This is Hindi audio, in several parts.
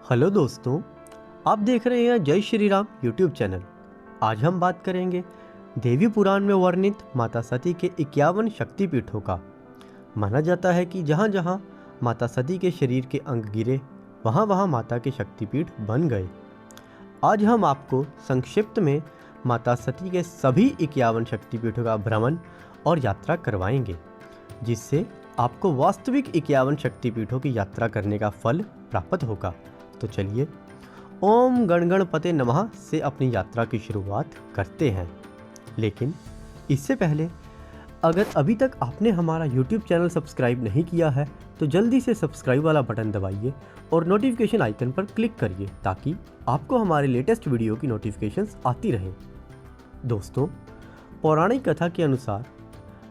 हेलो दोस्तों, आप देख रहे हैं जय श्री राम यूट्यूब चैनल। आज हम बात करेंगे देवी पुराण में वर्णित माता सती के 51 शक्तिपीठों का। माना जाता है कि जहाँ जहाँ माता सती के शरीर के अंग गिरे वहाँ वहाँ माता के शक्तिपीठ बन गए। आज हम आपको संक्षिप्त में माता सती के सभी 51 शक्तिपीठों का भ्रमण और यात्रा करवाएंगे, जिससे आपको वास्तविक 51 शक्तिपीठों की यात्रा करने का फल प्राप्त होगा। तो चलिए ओम गण गणपते नमः से अपनी यात्रा की शुरुआत करते हैं। लेकिन इससे पहले अगर अभी तक आपने हमारा YouTube चैनल सब्सक्राइब नहीं किया है तो जल्दी से सब्सक्राइब वाला बटन दबाइए और नोटिफिकेशन आइकन पर क्लिक करिए ताकि आपको हमारे लेटेस्ट वीडियो की नोटिफिकेशंस आती रहें। दोस्तों, पौराणिक कथा के अनुसार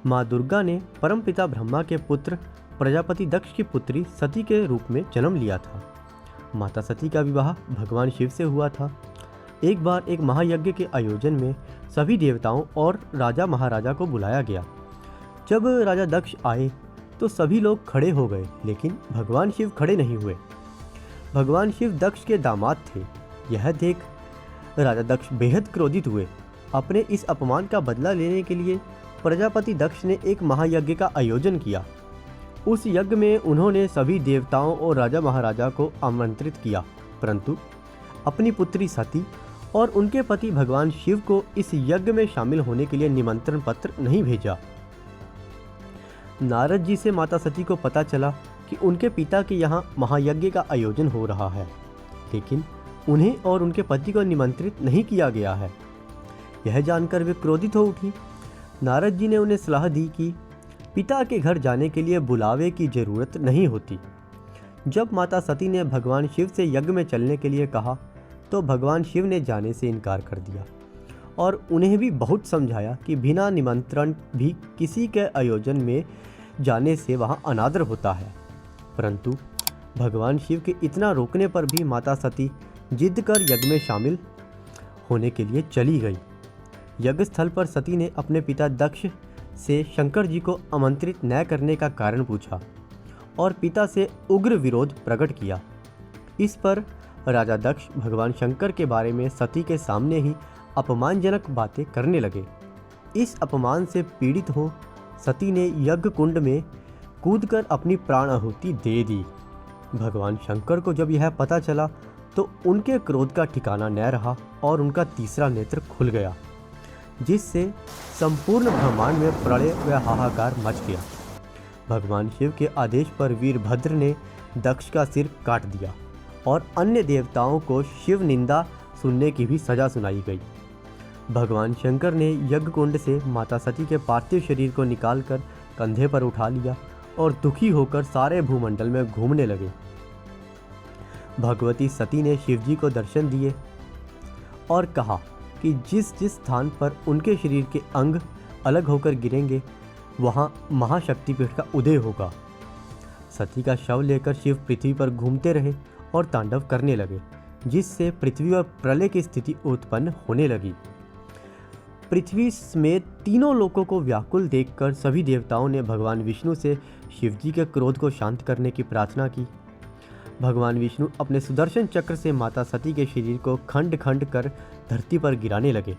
माँ दुर्गा ने परमपिता ब्रह्मा के पुत्र प्रजापति दक्ष की पुत्री सती के रूप में जन्म लिया था। माता सती का विवाह भगवान शिव से हुआ था। एक बार एक महायज्ञ के आयोजन में सभी देवताओं और राजा महाराजा को बुलाया गया। जब राजा दक्ष आए तो सभी लोग खड़े हो गए, लेकिन भगवान शिव खड़े नहीं हुए। भगवान शिव दक्ष के दामाद थे। यह देख राजा दक्ष बेहद क्रोधित हुए। अपने इस अपमान का बदला लेने के लिए प्रजापति दक्ष ने एक महायज्ञ का आयोजन किया। उस यज्ञ में उन्होंने सभी देवताओं और राजा महाराजा को आमंत्रित किया, परंतु अपनी पुत्री सती और उनके पति भगवान शिव को इस यज्ञ में शामिल होने के लिए निमंत्रण पत्र नहीं भेजा। नारद जी से माता सती को पता चला कि उनके पिता के यहाँ महायज्ञ का आयोजन हो रहा है, लेकिन उन्हें और उनके पति को निमंत्रित नहीं किया गया है। यह जानकर वे क्रोधित हो उठी। नारद जी ने उन्हें सलाह दी कि पिता के घर जाने के लिए बुलावे की जरूरत नहीं होती। जब माता सती ने भगवान शिव से यज्ञ में चलने के लिए कहा तो भगवान शिव ने जाने से इनकार कर दिया और उन्हें भी बहुत समझाया कि बिना निमंत्रण भी किसी के आयोजन में जाने से वहाँ अनादर होता है। परंतु भगवान शिव के इतना रोकने पर भी माता सती जिद कर यज्ञ में शामिल होने के लिए चली गई। यज्ञ स्थल पर सती ने अपने पिता दक्ष से शंकर जी को आमंत्रित न करने का कारण पूछा और पिता से उग्र विरोध प्रकट किया। इस पर राजा दक्ष भगवान शंकर के बारे में सती के सामने ही अपमानजनक बातें करने लगे। इस अपमान से पीड़ित हो सती ने यज्ञ कुंड में कूदकर अपनी प्राण आहुति दे दी। भगवान शंकर को जब यह पता चला तो उनके क्रोध का ठिकाना न रहा और उनका तीसरा नेत्र खुल गया, जिससे संपूर्ण ब्रह्मांड में प्रलय व हाहाकार मच गया। भगवान शिव के आदेश पर वीरभद्र ने दक्ष का सिर काट दिया और अन्य देवताओं को शिव निंदा सुनने की भी सजा सुनाई गई। भगवान शंकर ने यज्ञ कुंड से माता सती के पार्थिव शरीर को निकालकर कंधे पर उठा लिया और दुखी होकर सारे भूमंडल में घूमने लगे। भगवती सती ने शिवजी को दर्शन दिए और कहा कि जिस जिस स्थान पर उनके शरीर के अंग अलग होकर गिरेंगे वहाँ महाशक्तिपीठ का उदय होगा। सती का शव लेकर शिव पृथ्वी पर घूमते रहे और तांडव करने लगे, जिससे पृथ्वी और प्रलय की स्थिति उत्पन्न होने लगी। पृथ्वी समेत तीनों लोकों को व्याकुल देखकर सभी देवताओं ने भगवान विष्णु से शिवजी के क्रोध को शांत करने की प्रार्थना की। भगवान विष्णु अपने सुदर्शन चक्र से माता सती के शरीर को खंड खंड कर धरती पर गिराने लगे।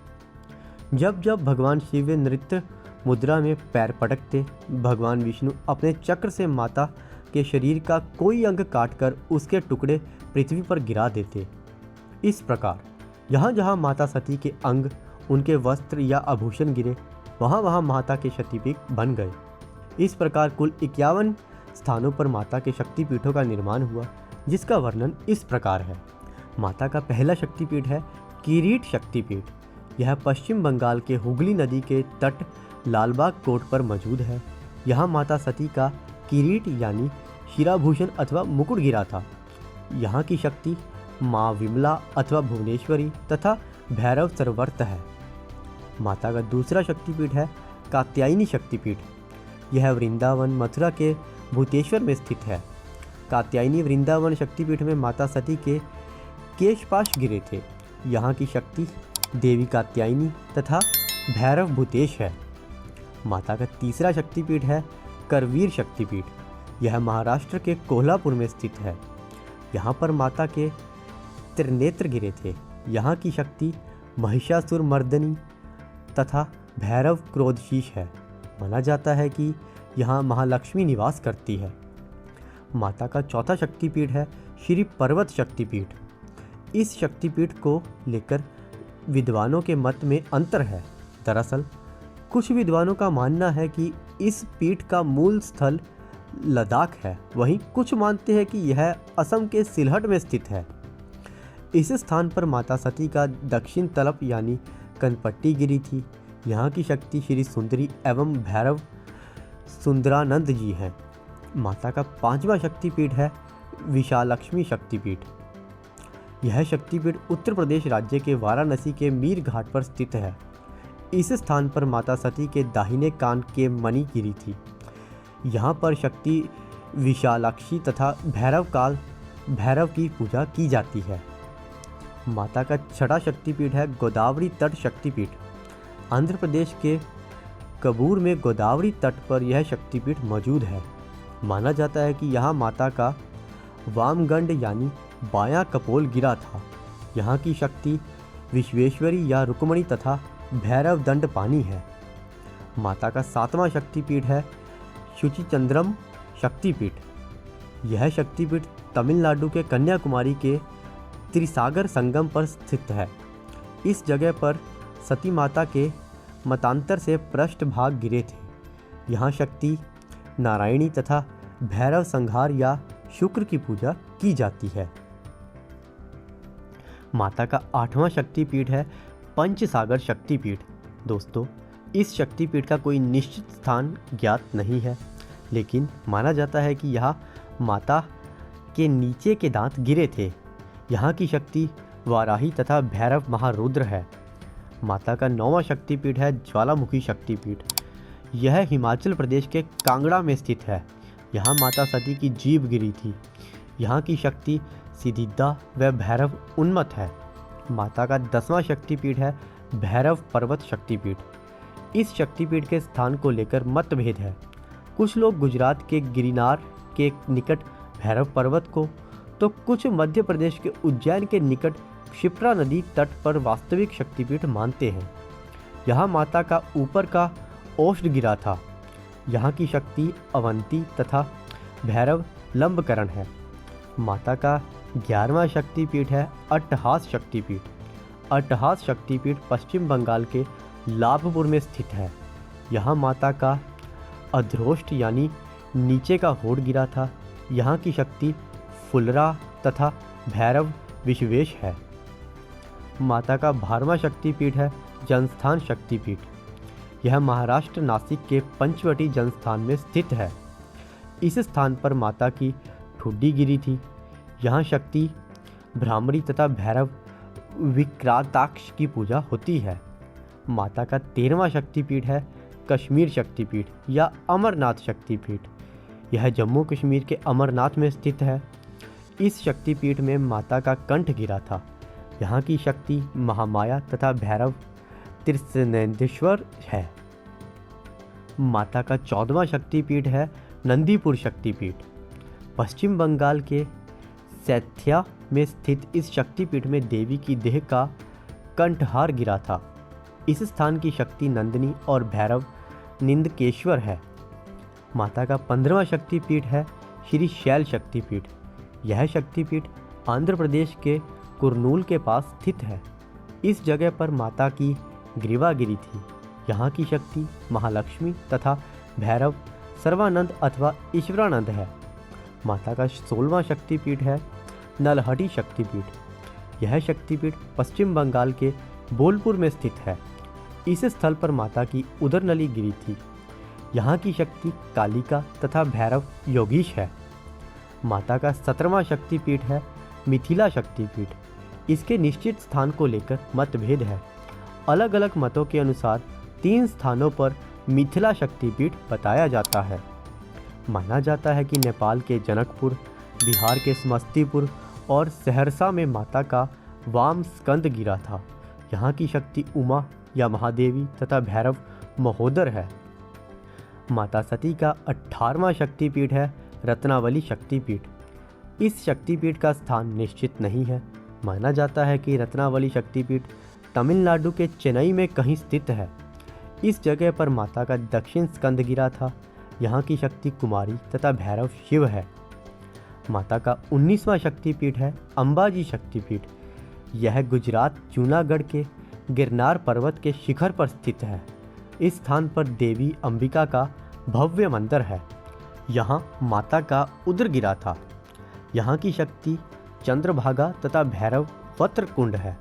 जब जब भगवान शिव नृत्य मुद्रा में पैर पटकते, भगवान विष्णु अपने चक्र से माता के शरीर का कोई अंग काटकर उसके टुकड़े पृथ्वी पर गिरा देते। इस प्रकार जहाँ जहाँ माता सती के अंग, उनके वस्त्र या आभूषण गिरे वहाँ वहाँ माता के शक्तिपीठ बन गए। इस प्रकार कुल 51 स्थानों पर माता के शक्तिपीठों का निर्माण हुआ, जिसका वर्णन इस प्रकार है। माता का पहला शक्तिपीठ है किरीट शक्तिपीठ। यह पश्चिम बंगाल के हुगली नदी के तट लालबाग कोट पर मौजूद है। यहाँ माता सती का किरीट यानी शिराभूषण अथवा मुकुट गिरा था। यहाँ की शक्ति माँ विमला अथवा भुवनेश्वरी तथा भैरव सर्वर्त है। माता का दूसरा शक्तिपीठ है कात्यायनी शक्तिपीठ। यह वृंदावन मथुरा के भूतेश्वर में स्थित है। कात्यायनी वृंदावन शक्तिपीठ में माता सती के केशपाश गिरे थे। यहाँ की शक्ति देवी कात्यायनी तथा भैरव भूतेश है। माता का तीसरा शक्तिपीठ है करवीर शक्तिपीठ। यह महाराष्ट्र के कोल्हापुर में स्थित है। यहाँ पर माता के त्रिनेत्र गिरे थे। यहाँ की शक्ति महिषासुर मर्दनी तथा भैरव क्रोधशीश है। माना जाता है कि यहाँ महालक्ष्मी निवास करती है। माता का चौथा शक्तिपीठ है श्री पर्वत शक्तिपीठ। इस शक्तिपीठ को लेकर विद्वानों के मत में अंतर है। दरअसल कुछ विद्वानों का मानना है कि इस पीठ का मूल स्थल लद्दाख है, वहीं कुछ मानते हैं कि यह असम के सिलहट में स्थित है। इस स्थान पर माता सती का दक्षिण तलप यानी कनपट्टी गिरी थी। यहाँ की शक्ति श्री सुंदरी एवं भैरव सुंदरानंद जी हैं। माता का पांचवा शक्तिपीठ है विशालक्ष्मी शक्तिपीठ। यह शक्तिपीठ उत्तर प्रदेश राज्य के वाराणसी के मीर घाट पर स्थित है। इस स्थान पर माता सती के दाहिने कान के मणि गिरी थी। यहाँ पर शक्ति विशालाक्षी तथा भैरव की पूजा की जाती है। माता का छठा शक्तिपीठ है गोदावरी तट शक्तिपीठ। आंध्र प्रदेश के कबूर में गोदावरी तट पर यह शक्तिपीठ मौजूद है। माना जाता है कि यहाँ माता का वामगंड यानी बायां कपोल गिरा था। यहाँ की शक्ति विश्वेश्वरी या रुक्मणी तथा भैरव दंड पानी है। माता का सातवां शक्तिपीठ है शुचिचंद्रम शक्तिपीठ। यह शक्तिपीठ तमिलनाडु के कन्याकुमारी के त्रिसागर संगम पर स्थित है। इस जगह पर सती माता के मतांतर से पृष्ठभाग गिरे थे। यहाँ शक्ति नारायणी तथा भैरव संहार या शुक्र की पूजा की जाती है। माता का आठवां शक्तिपीठ है पंचसागर शक्तिपीठ। दोस्तों, इस शक्तिपीठ का कोई निश्चित स्थान ज्ञात नहीं है, लेकिन माना जाता है कि यहाँ माता के नीचे के दांत गिरे थे। यहाँ की शक्ति वाराही तथा भैरव महारुद्र है। माता का नौवां शक्तिपीठ है ज्वालामुखी शक्तिपीठ। यह हिमाचल प्रदेश के कांगड़ा में स्थित है। यहाँ माता सती की जीभ गिरी थी। यहाँ की शक्ति सिद्धिदा व भैरव उन्मत्त है। माता का 10वां शक्तिपीठ है भैरव पर्वत शक्तिपीठ। इस शक्तिपीठ के स्थान को लेकर मतभेद है। कुछ लोग गुजरात के गिरनार के निकट भैरव पर्वत को, तो कुछ मध्य प्रदेश के उज्जैन के निकट क्षिप्रा नदी तट पर वास्तविक शक्तिपीठ मानते हैं। यहाँ माता का ऊपर का ओष्ठ गिरा था। यहाँ की शक्ति अवंती तथा भैरव लंबकरण है। माता का 11वां शक्तिपीठ है अट्टहास शक्तिपीठ। अट्टहास शक्तिपीठ पश्चिम बंगाल के लाभपुर में स्थित है। यहाँ माता का अध्रोष्ट यानी नीचे का होठ गिरा था। यहाँ की शक्ति फुलरा तथा भैरव विश्वेश है। माता का 12वां शक्तिपीठ है जनस्थान शक्तिपीठ। यह महाराष्ट्र नासिक के पंचवटी जनस्थान में स्थित है। इस स्थान पर माता की ठुड्डी गिरी थी। यहाँ शक्ति भ्रामरी तथा भैरव विक्रांताक्ष की पूजा होती है। माता का 13वां शक्तिपीठ है कश्मीर शक्तिपीठ या अमरनाथ शक्तिपीठ। यह जम्मू कश्मीर के अमरनाथ में स्थित है। इस शक्तिपीठ में माता का कंठ गिरा था। यहाँ की शक्ति महामाया तथा भैरव त्रिसनेश्वर है। माता का 14वां शक्तिपीठ है नंदीपुर शक्तिपीठ। पश्चिम बंगाल के सैथ्या में स्थित इस शक्तिपीठ में देवी की देह का कंठहार गिरा था। इस स्थान की शक्ति नंदिनी और भैरव निंदकेश्वर है। माता का 15वां शक्तिपीठ है श्री शैल शक्तिपीठ। यह शक्तिपीठ आंध्र प्रदेश के कुरनूल के पास स्थित है। इस जगह पर माता की ग्रीवा गिरी थी। यहाँ की शक्ति महालक्ष्मी तथा भैरव सर्वानंद अथवा ईश्वरानंद है। माता का 16वां शक्तिपीठ है नलहटी शक्तिपीठ। यह शक्तिपीठ पश्चिम बंगाल के बोलपुर में स्थित है। इस स्थल पर माता की उदरनली गिरी थी। यहाँ की शक्ति कालिका तथा भैरव योगीश है। माता का 17वां शक्तिपीठ है मिथिला शक्तिपीठ। इसके निश्चित स्थान को लेकर मतभेद है। अलग अलग मतों के अनुसार 3 स्थानों पर मिथिला शक्तिपीठ बताया जाता है। माना जाता है कि नेपाल के जनकपुर, बिहार के समस्तीपुर और सहरसा में माता का वाम स्कंद गिरा था। यहाँ की शक्ति उमा या महादेवी तथा भैरव महोदर है। माता सती का 18वां शक्तिपीठ है रत्नावली शक्तिपीठ। इस शक्तिपीठ का स्थान निश्चित नहीं है। माना जाता है कि रत्नावली शक्तिपीठ तमिलनाडु के चेन्नई में कहीं स्थित है। इस जगह पर माता का दक्षिण स्कंद गिरा था। यहाँ की शक्ति कुमारी तथा भैरव शिव है। माता का 19वां शक्तिपीठ है अंबाजी शक्तिपीठ। यह गुजरात जूनागढ़ के गिरनार पर्वत के शिखर पर स्थित है। इस स्थान पर देवी अंबिका का भव्य मंदिर है। यहाँ माता का उदर गिरा था। यहाँ की शक्ति चंद्रभागा तथा भैरव वत्र कुंड है।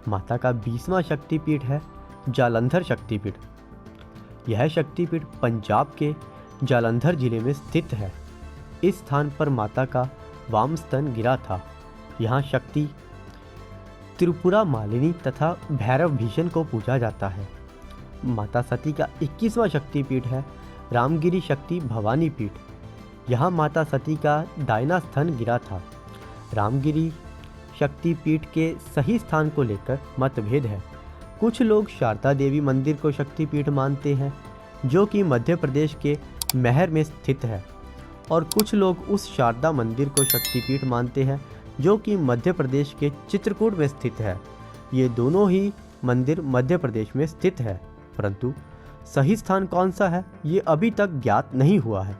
माता का 20वां शक्तिपीठ है जालंधर शक्तिपीठ। यह शक्तिपीठ पंजाब के जालंधर जिले में स्थित है। इस स्थान पर माता का वाम स्तन गिरा था। यहाँ शक्ति त्रिपुरा मालिनी तथा भैरव भीषण को पूजा जाता है। माता सती का 21वां शक्तिपीठ है रामगिरी शक्ति भवानी पीठ। यहाँ माता सती का दाहिना स्तन गिरा था। रामगिरी शक्तिपीठ के सही स्थान को लेकर मतभेद है। कुछ लोग शारदा देवी मंदिर को शक्तिपीठ मानते हैं, जो कि मध्य प्रदेश के महर में स्थित है, और कुछ लोग उस शारदा मंदिर को शक्तिपीठ मानते हैं जो कि मध्य प्रदेश के चित्रकूट में स्थित है। ये दोनों ही मंदिर मध्य प्रदेश में स्थित है, परंतु सही स्थान कौन सा है ये अभी तक ज्ञात नहीं हुआ है।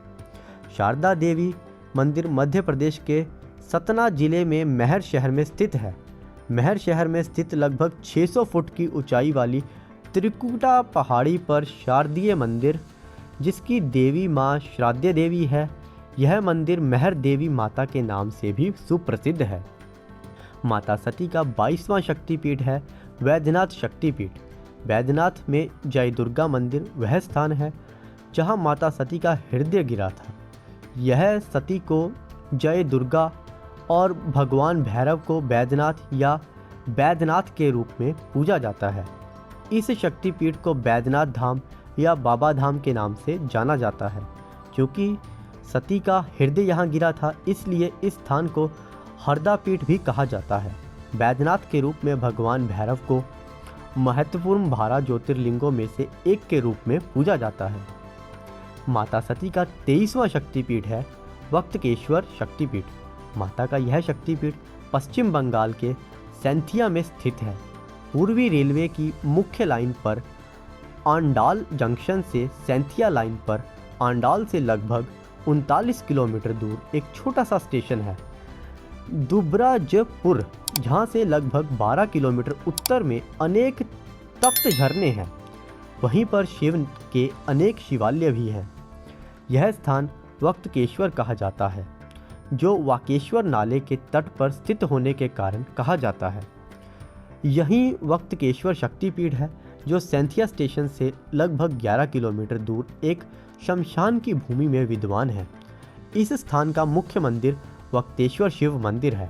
शारदा देवी मंदिर मध्य प्रदेश के सतना जिले में महर शहर में स्थित है। महर शहर में स्थित लगभग 600 फुट की ऊंचाई वाली त्रिकुटा पहाड़ी पर शारदीय मंदिर, जिसकी देवी माँ श्राद्य देवी है, यह मंदिर महर देवी माता के नाम से भी सुप्रसिद्ध है। माता सती का 22वां शक्तिपीठ है वैद्यनाथ शक्तिपीठ। वैद्यनाथ में जय दुर्गा मंदिर वह स्थान है जहाँ माता सती का हृदय गिरा था। यह सती को जय दुर्गा और भगवान भैरव को वैद्यनाथ या वैद्यनाथ के रूप में पूजा जाता है। इस शक्तिपीठ को वैद्यनाथ धाम या बाबा धाम के नाम से जाना जाता है। क्योंकि सती का हृदय यहाँ गिरा था, इसलिए इस स्थान को हरदा पीठ भी कहा जाता है। वैद्यनाथ के रूप में भगवान भैरव को महत्वपूर्ण 12 ज्योतिर्लिंगों में से एक के रूप में पूजा जाता है। माता सती का 23वां शक्तिपीठ है वक्तकेश्वर शक्तिपीठ। माता का यह शक्तिपीठ पश्चिम बंगाल के सैंथिया में स्थित है। पूर्वी रेलवे की मुख्य लाइन पर आंडाल जंक्शन से सैंथिया लाइन पर आंडाल से लगभग 39 किलोमीटर दूर एक छोटा सा स्टेशन है दुबराजपुर, जहाँ से लगभग 12 किलोमीटर उत्तर में अनेक तप्त झरने हैं। वहीं पर शिव के अनेक शिवालय भी हैं। यह स्थान वक्तकेश्वर कहा जाता है, जो वाकेश्वर नाले के तट पर स्थित होने के कारण कहा जाता है। यही वक्तकेश्वर शक्तिपीठ है जो सैंथिया स्टेशन से लगभग 11 किलोमीटर दूर एक शमशान की भूमि में विद्वान है। इस स्थान का मुख्य मंदिर वक्तेश्वर शिव मंदिर है।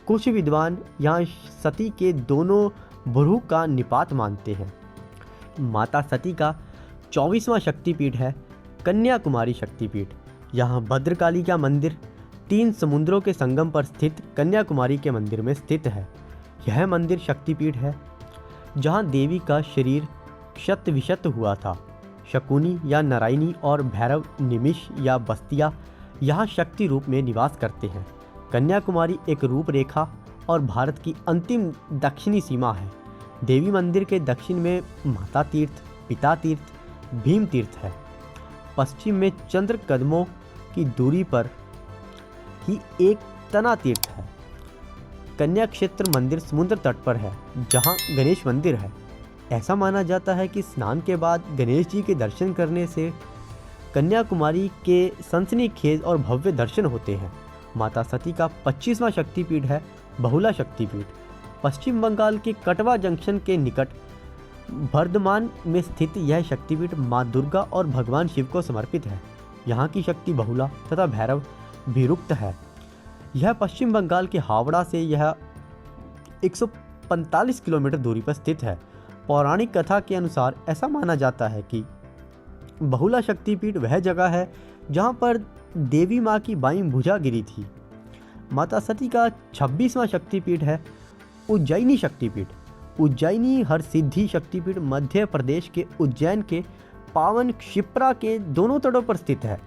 कुछ विद्वान यहाँ सती के दोनों भ्रू का निपात मानते हैं। माता सती का 24वां शक्तिपीठ है कन्याकुमारी शक्तिपीठ। यहाँ भद्रकाली का मंदिर 3 समुद्रों के संगम पर स्थित कन्याकुमारी के मंदिर में स्थित है। यह मंदिर शक्तिपीठ है जहाँ देवी का शरीर क्षत विक्षत हुआ था। शकुनी या नारायणी और भैरव निमिष या बस्तिया यहाँ शक्ति रूप में निवास करते हैं। कन्याकुमारी एक रूपरेखा और भारत की अंतिम दक्षिणी सीमा है। देवी मंदिर के दक्षिण में माता तीर्थ, पिता तीर्थ, भीम तीर्थ है। पश्चिम में चंद्र कदमों की दूरी पर ही एक तना तीर्थ है। कन्या क्षेत्र मंदिर समुद्र तट पर है जहाँ गणेश मंदिर है। ऐसा माना जाता है कि स्नान के बाद गणेश जी के दर्शन करने से कन्याकुमारी के सनसनीखेज और भव्य दर्शन होते हैं। माता सती का 25वां शक्तिपीठ है बहुला शक्तिपीठ। पश्चिम बंगाल के कटवा जंक्शन के निकट बर्धमान में स्थित यह शक्तिपीठ माँ दुर्गा और भगवान शिव को समर्पित है। यहाँ की शक्ति बहुला तथा भैरव विरुक्त है। यह पश्चिम बंगाल के हावड़ा से यह 145 किलोमीटर दूरी पर स्थित है। पौराणिक कथा के अनुसार ऐसा माना जाता है कि बहुला शक्तिपीठ वह जगह है जहाँ पर देवी माँ की बाईं भुजा गिरी थी। माता सती का 26वां शक्तिपीठ है उज्जैनी शक्तिपीठ। उज्जैनी हरसिद्धि शक्तिपीठ मध्य प्रदेश के उज्जैन के पावन क्षिप्रा के दोनों तटों पर स्थित है।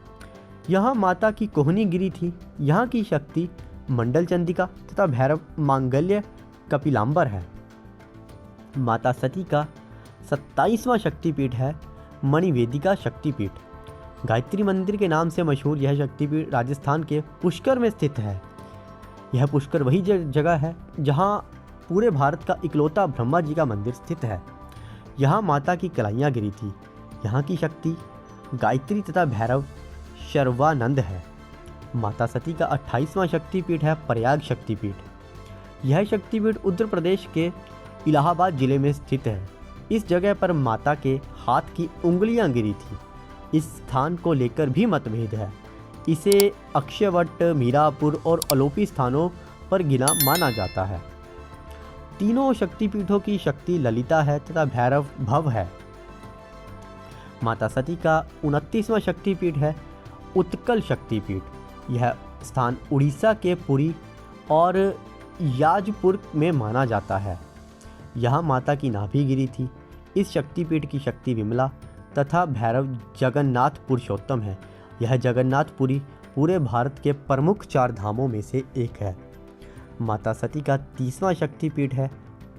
यहाँ माता की कोहनी गिरी थी। यहाँ की शक्ति मंडल चंडिका तथा भैरव मांगल्य कपिलांबर है। माता सती का 27वां शक्तिपीठ है मणिवेदिका शक्तिपीठ। गायत्री मंदिर के नाम से मशहूर यह शक्तिपीठ राजस्थान के पुष्कर में स्थित है। यह पुष्कर वही जगह है जहाँ पूरे भारत का इकलौता ब्रह्मा जी का मंदिर स्थित है। यहाँ माता की कलाइयाँ गिरी थी। यहाँ की शक्ति गायत्री तथा भैरव शर्वानंद है। माता सती का 28वां शक्तिपीठ है प्रयाग शक्तिपीठ। यह शक्तिपीठ उत्तर प्रदेश के इलाहाबाद जिले में स्थित है। इस जगह पर माता के हाथ की उंगलियां गिरी थी। इस स्थान को लेकर भी मतभेद है। इसे अक्षयवट, मीरापुर और अलोपी स्थानों पर गिना माना जाता है। तीनों शक्तिपीठों की शक्ति ललिता है तथा भैरव भव है। माता सती का 29वां शक्तिपीठ है उत्कल शक्तिपीठ। यह स्थान उड़ीसा के पुरी और याजपुर में माना जाता है। यहाँ माता की नाभि गिरी थी। इस शक्तिपीठ की शक्ति विमला तथा भैरव जगन्नाथ पुरुषोत्तम है। यह जगन्नाथपुरी पूरे भारत के प्रमुख 4 धामों में से एक है। माता सती का 30वां शक्तिपीठ है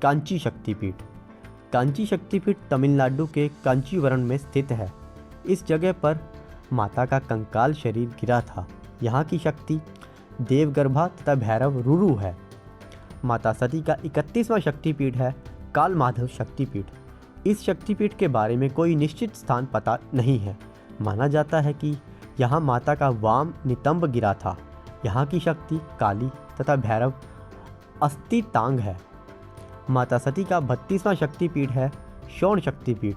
कांची शक्तिपीठ। कांची शक्तिपीठ तमिलनाडु के कांचीवरम में स्थित है। इस जगह पर माता का कंकाल शरीर गिरा था। यहाँ की शक्ति देवगर्भा तथा भैरव रुरु है। माता सती का 31वां शक्तिपीठ है काल माधव शक्तिपीठ। इस शक्तिपीठ के बारे में कोई निश्चित स्थान पता नहीं है। माना जाता है कि यहाँ माता का वाम नितंब गिरा था। यहाँ की शक्ति काली तथा भैरव अस्थितांग है। माता सती का 32वां शक्तिपीठ है शौण शक्तिपीठ।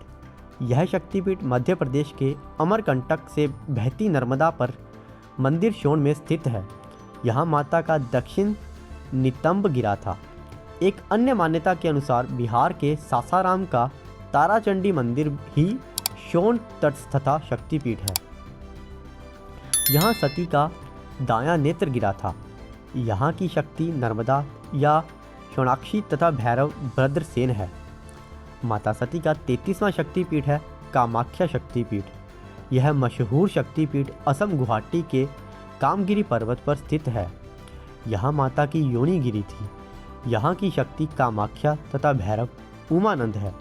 यह शक्तिपीठ मध्य प्रदेश के अमरकंटक से बहती नर्मदा पर मंदिर शौण में स्थित है। यहाँ माता का दक्षिण नितंब गिरा था। एक अन्य मान्यता के अनुसार बिहार के सासाराम का ताराचंडी मंदिर ही शौण तटस्थता शक्तिपीठ है। यहाँ सती का दायां नेत्र गिरा था। यहाँ की शक्ति नर्मदा या शौणाक्षी तथा भैरव भद्रसेन है। माता सती का 33वां शक्तिपीठ है कामाख्या शक्तिपीठ। यह मशहूर शक्तिपीठ असम गुवाहाटी के कामगिरी पर्वत पर स्थित है। यहाँ माता की योनि गिरी थी। यहाँ की शक्ति कामाख्या तथा भैरव उमानंद है।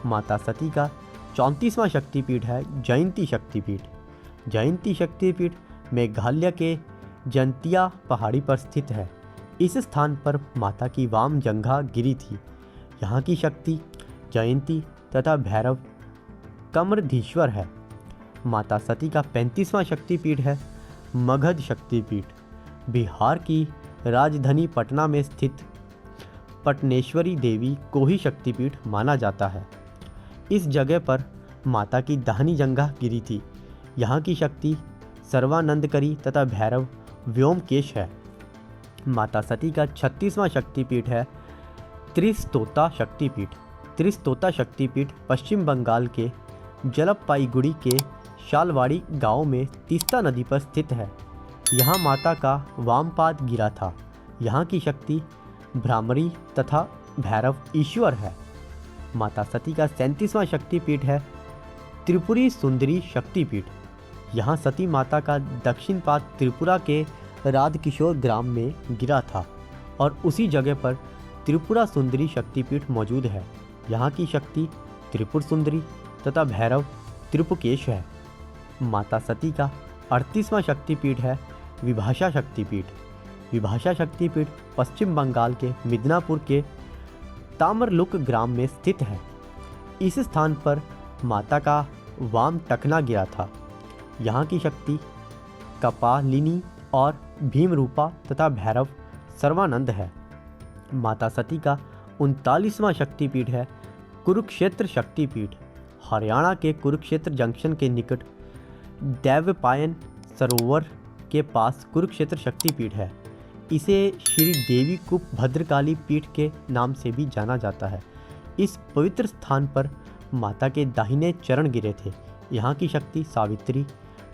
माता सती का 34वां शक्तिपीठ है जयंती शक्तिपीठ। जयंती शक्तिपीठ मेघालय के जंतिया पहाड़ी पर स्थित है। इस स्थान पर माता की वाम जंघा गिरी थी। यहाँ की शक्ति जयंती तथा भैरव कमरधीश्वर है। माता सती का 35वां शक्तिपीठ है मगध शक्तिपीठ। बिहार की राजधानी पटना में स्थित पटनेश्वरी देवी को ही शक्तिपीठ माना जाता है। इस जगह पर माता की दाहिनी जंघा गिरी थी। यहाँ की शक्ति सर्वानंदकरी तथा भैरव व्योमकेश है। माता सती का 36वां शक्तिपीठ है त्रिस्तोता शक्तिपीठ। त्रिस्तोता शक्तिपीठ पश्चिम बंगाल के जलपाईगुड़ी के शालवाड़ी गांव में तीस्ता नदी पर स्थित है। यहाँ माता का वामपाद गिरा था। यहाँ की शक्ति भ्रामरी तथा भैरव ईश्वर है। माता सती का 37वां शक्तिपीठ है त्रिपुरी सुंदरी शक्तिपीठ। यहाँ सती माता का दक्षिण पाद त्रिपुरा के राधकिशोर ग्राम में गिरा था और उसी जगह पर त्रिपुरा सुंदरी शक्तिपीठ मौजूद है। यहाँ की शक्ति त्रिपुर सुंदरी तथा भैरव त्रिपुकेश है। माता सती का 38वां शक्तिपीठ है विभाषा शक्तिपीठ। विभाषा शक्तिपीठ पश्चिम बंगाल के मिदनापुर के तामरलुक ग्राम में स्थित है। इस स्थान पर माता का वाम टखना गिरा था। यहाँ की शक्ति कपालिनी और भीमरूपा तथा भैरव सर्वानंद है। माता सती का 39वां शक्तिपीठ है कुरुक्षेत्र शक्तिपीठ। हरियाणा के कुरुक्षेत्र जंक्शन के निकट दैवपायन सरोवर के पास कुरुक्षेत्र शक्तिपीठ है। इसे श्री देवी कुप भद्रकाली पीठ के नाम से भी जाना जाता है। इस पवित्र स्थान पर माता के दाहिने चरण गिरे थे। यहाँ की शक्ति सावित्री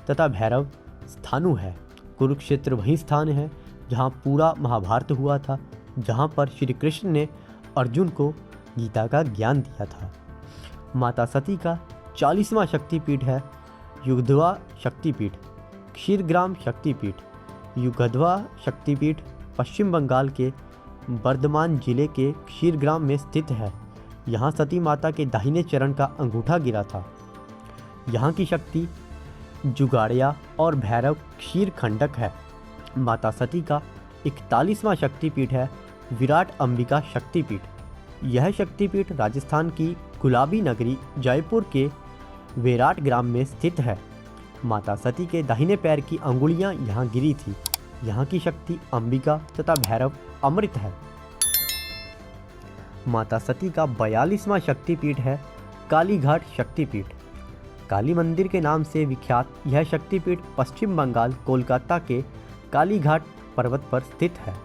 तथा भैरव स्थानु है। कुरुक्षेत्र वही स्थान है जहाँ पूरा महाभारत हुआ था, जहाँ पर श्री कृष्ण ने अर्जुन को गीता का ज्ञान दिया था। माता सती का 40वां शक्तिपीठ है युद्धवा शक्तिपीठ। क्षीरग्राम शक्तिपीठ। युगधवा शक्तिपीठ पश्चिम बंगाल के बर्धमान जिले के क्षीरग्राम में स्थित है। यहाँ सती माता के दाहिने चरण का अंगूठा गिरा था। यहाँ की शक्ति जुगाड़िया और भैरव क्षीर खंडक है। माता सती का 41वां शक्तिपीठ है विराट अंबिका शक्तिपीठ। यह शक्तिपीठ राजस्थान की गुलाबी नगरी जयपुर के विराट ग्राम में स्थित है। माता सती के दाहिने पैर की अंगुलियां यहाँ गिरी थी। यहाँ की शक्ति अंबिका तथा भैरव अमृत है। माता सती का 42वां शक्तिपीठ है कालीघाट शक्तिपीठ। काली मंदिर के नाम से विख्यात यह शक्तिपीठ पश्चिम बंगाल कोलकाता के कालीघाट पर्वत पर स्थित है।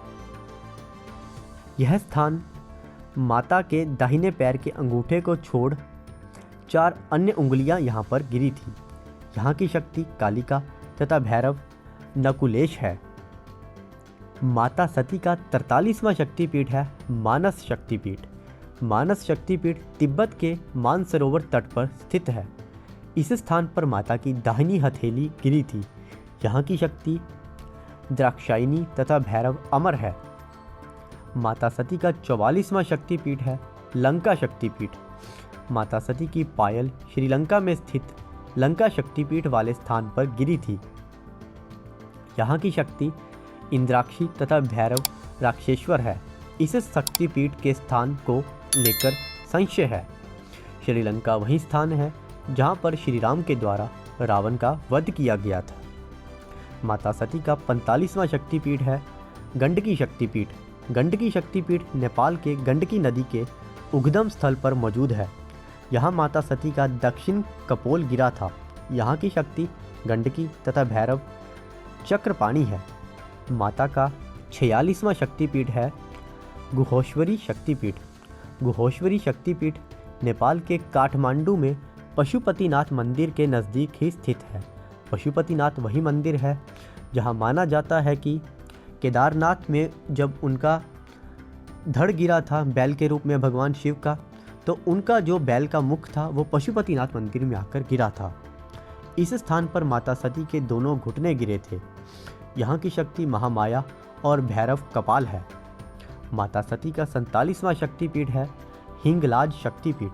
यह स्थान माता के दाहिने पैर के अंगूठे को छोड़ 4 अन्य उंगलियां यहाँ पर गिरी थी। यहाँ की शक्ति कालिका तथा भैरव नकुलेश है। माता सती का 43वां शक्तिपीठ है मानस शक्तिपीठ। मानस शक्तिपीठ तिब्बत के मानसरोवर तट पर स्थित है। इस स्थान पर माता की दाहिनी हथेली गिरी थी। यहाँ की शक्ति द्राक्षायणी तथा भैरव अमर है। माता सती का 44वां शक्तिपीठ है लंका शक्तिपीठ। माता सती की पायल श्रीलंका में स्थित लंका शक्तिपीठ वाले स्थान पर गिरी थी। यहाँ की शक्ति इंद्राक्षी तथा भैरव राक्षेश्वर है। इस शक्तिपीठ के स्थान को लेकर संशय है। श्रीलंका वही स्थान है जहाँ पर श्री राम के द्वारा रावण का वध किया गया था। माता सती का 45वां शक्तिपीठ है गंडकी शक्तिपीठ। गंडकी शक्तिपीठ नेपाल के गंडकी नदी के उद्गम स्थल पर मौजूद है। यहाँ माता सती का दक्षिण कपोल गिरा था। यहाँ की शक्ति गंडकी तथा भैरव चक्रपाणी है। माता का 46वां शक्तिपीठ है गुहोश्वरी शक्तिपीठ। गुहोश्वरी शक्तिपीठ नेपाल के काठमांडू में पशुपतिनाथ मंदिर के नज़दीक ही स्थित है। पशुपतिनाथ वही मंदिर है जहाँ माना जाता है कि केदारनाथ में जब उनका धड़ गिरा था बैल के रूप में भगवान शिव का, तो उनका जो बैल का मुख था वो पशुपतिनाथ मंदिर में आकर गिरा था। इस स्थान पर माता सती के दोनों घुटने गिरे थे। यहाँ की शक्ति महामाया और भैरव कपाल है। माता सती का 47वां शक्तिपीठ है हिंगलाज शक्तिपीठ।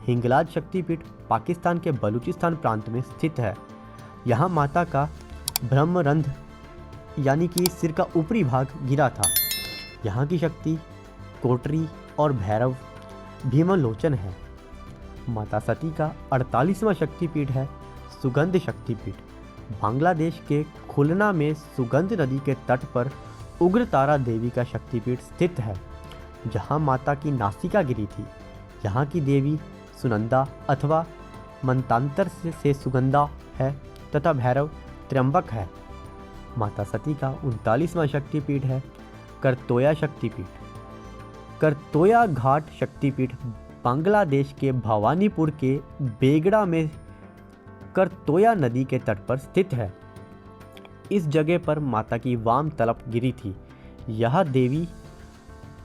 हिंगलाज शक्तिपीठ पाकिस्तान के बलूचिस्तान प्रांत में स्थित है। यहाँ माता का ब्रह्मरंध्र यानी कि सिर का ऊपरी भाग गिरा था। यहाँ की शक्ति कोटरी और भैरव भीमलोचन है। माता सती का 48वां शक्तिपीठ है सुगंध शक्तिपीठ। बांग्लादेश के खुलना में सुगंध नदी के तट पर उग्रतारा देवी का शक्तिपीठ स्थित है, जहाँ माता की नासिका गिरी थी। यहाँ की देवी सुनंदा अथवा मंतांतर से सुगंधा है तथा भैरव त्र्यंबक है। माता सती का 39वां शक्तिपीठ है करतोया शक्तिपीठ। करतोया घाट शक्तिपीठ बांग्लादेश के भवानीपुर के बेगड़ा में करतोया नदी के तट पर स्थित है। इस जगह पर माता की वाम तलप गिरी थी। यह देवी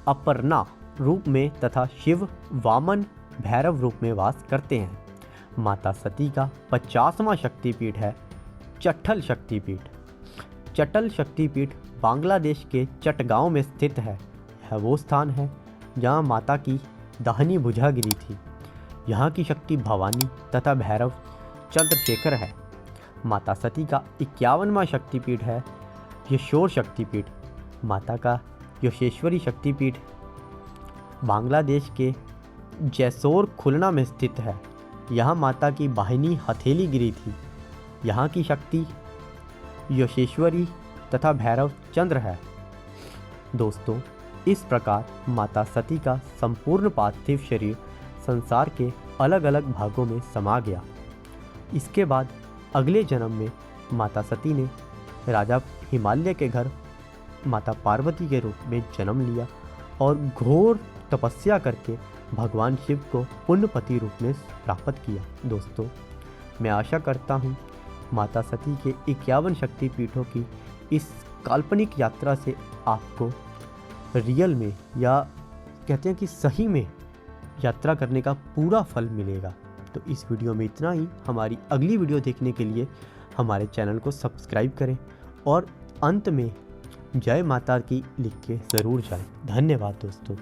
अपर्णा रूप में तथा शिव वामन भैरव रूप में वास करते हैं। माता सती का 50वां शक्तिपीठ है चट्ठल शक्तिपीठ। चट्टल शक्तिपीठ बांग्लादेश के चटगांव में स्थित है। यह वो स्थान है जहाँ माता की दाहिनी भुजा गिरी थी। यहाँ की शक्ति भवानी तथा भैरव चंद्रशेखर है। माता सती का 51वां शक्तिपीठ है यशोर शक्तिपीठ। माता का यशेश्वरी शक्तिपीठ बांग्लादेश के जैसोर खुलना में स्थित है। यहाँ माता की बाहिनी हथेली गिरी थी। यहाँ की शक्ति यशेश्वरी तथा भैरव चंद्र है। दोस्तों, इस प्रकार माता सती का संपूर्ण पार्थिव शरीर संसार के अलग अलग भागों में समा गया। इसके बाद अगले जन्म में माता सती ने राजा हिमालय के घर माता पार्वती के रूप में जन्म लिया और घोर तपस्या करके भगवान शिव को पुण्यपति रूप में प्राप्त किया। दोस्तों, मैं आशा करता हूँ माता सती के 51 शक्तिपीठों की इस काल्पनिक यात्रा से आपको रियल में या कहते हैं कि सही में यात्रा करने का पूरा फल मिलेगा। तो इस वीडियो में इतना ही। हमारी अगली वीडियो देखने के लिए हमारे चैनल को सब्सक्राइब करें और अंत में जय माता की लिख के ज़रूर जाएं। धन्यवाद दोस्तों।